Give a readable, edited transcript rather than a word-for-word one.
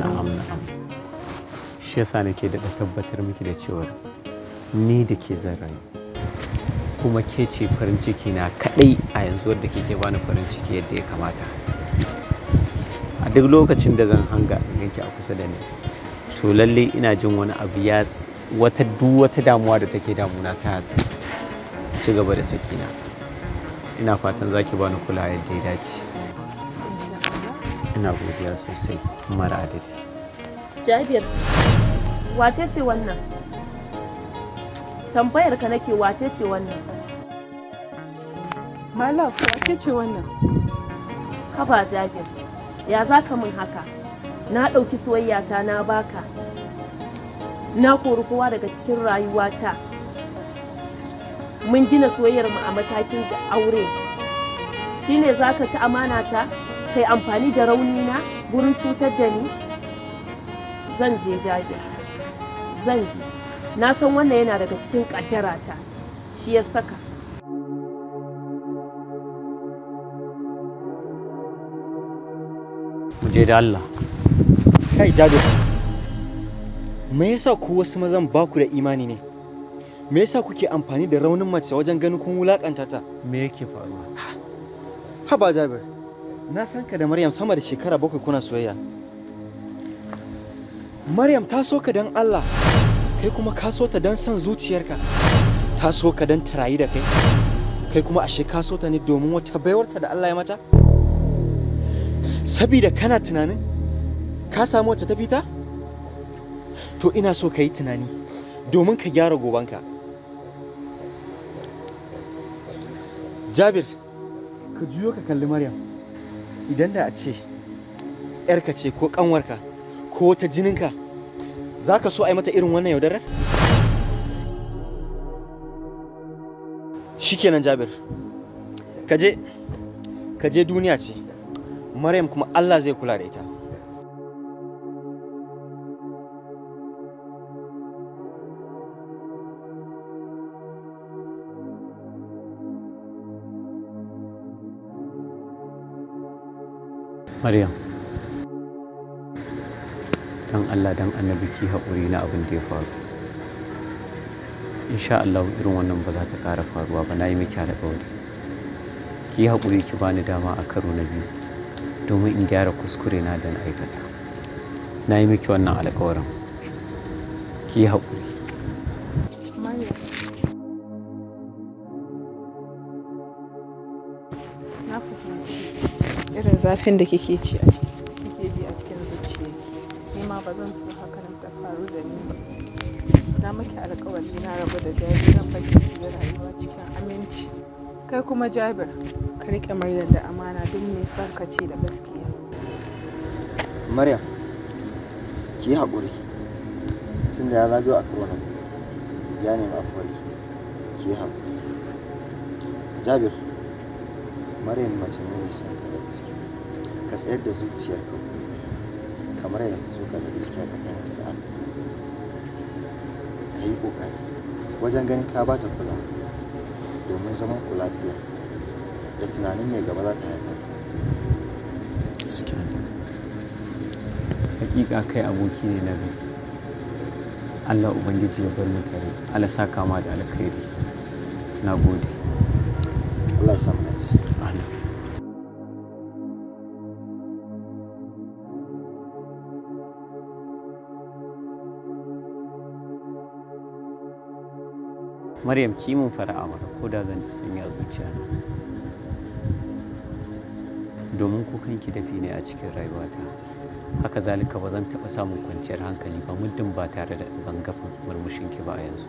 Na'am, na'am. Shi yasa nake da tabbatar miki da cewa ni da ke zan rayu. Kuma ke ce farin ciki na kaɗai a yanzu wadda kike bani farin ciki yadda ya kamata. A duk lokacin da zan hanga ganki a kusa da ni, to lalle ina jin wani abu ya wata damuwa da take damuna ta ci gaba da sakina. Ina fatan za ki bani kula yadda ya dace. Ina godiya sosai mara adadi. Jabir, wace ce wannan? Tambayar ka nake wace ce wannan? Malaf, wace ce wannan? Haba Jabir, ya za ka min haka? Na ɗauki soyayyata na baka. Na kori kowa daga cikin rayuwata. Mun gina soyayyar mu a matakin da aure. Shine za ka ci amana ta? Kai amfani da rauni na gurin cutar da ni? Zan je Jabir, zan je. Na san wannan yana daga cikin ƙaddara ta, shi ya saka. Mu je da Allah. Kai Jabir, me yasa ku wasu mazan ba ku da imani ne? Me yasa kuke amfani da raunin mace wajen ganin kun wulakanta ta? Me yake faruwa? Haba Jabir, na san ka da Maryam sama da shekara 7 kuna soyayya. Maryam ta so ka don Allah, kai kuma ka so ta don son zuciyarka. Ta so ka don ta rayu da kai, kai kuma ashe ka so ta ne domin wata baiwarta da Allah ya mata? Sabida kana tunanin ka samu wacce ta fita? To ina so ka yi tunani domin ka gyara gobanka. Jabir, ka juyo ka kalli Maryam. Idan da a ce ‘yarka ce ko ƙanwarka ko wata jininka, za ka so a yi mata irin wannan yaudarar? Shikenan Jabir, ka je duniya ce, Maryam kuma Allah zai kula da ita. Maryam, don Allah don annabi ki haƙuri na abin da ya faru. Insha Allah irin wannan ba za ta ƙara faruwa ba, na yi miki alƙawari. Ki haƙuri ki bani dama a karo na biyu domin in gyara kuskure na da na aikata. Na yi miki wannan alƙawarin. Ki haƙuri. Maryam, na fahimci irin zafin da kike ji a cikin zuciyarki. Ni ma ba zan so hakan ta faru da ni ba. Na miki alƙawari na rabu da Jabir, zan bashi da rayuwa cikin aminci. Kai kuma Jabir, ka riƙe Maryam da amana duk mai son ka ce da gaskiya. Maryam, ki yi haƙuri. Tun da ya zagayo a karo na biyu, ya nemi afuwar ki yi haƙuri. Jabir, Maryam mace ne mai son ka da gaske. Ka tsayar da zuciyarka kamar yadda ka so ka da gaskiya tsakaninta da Allah. Ka yi ƙoƙari wajen ganin ka ba ta kula domin zaman ku lafiya da tunanin mai gaba za ta haifar. Gaskiya ne. Hakika kai aboki ne na gari. Allah Ubangiji ya bar mu tare. Allah sa kama da alkhairi. Na gode. Allah ya sa mu dace. Amin. Maryam, ki mun fara'a mana ko da zan ji sanyi a zuciya na. Domin kukanki dafi ne a cikin rayuwata. Haka zalika ba zan taɓa samun kwanciyar hankali ba muddin ba tare da ban ga murmushinki ba a yanzu.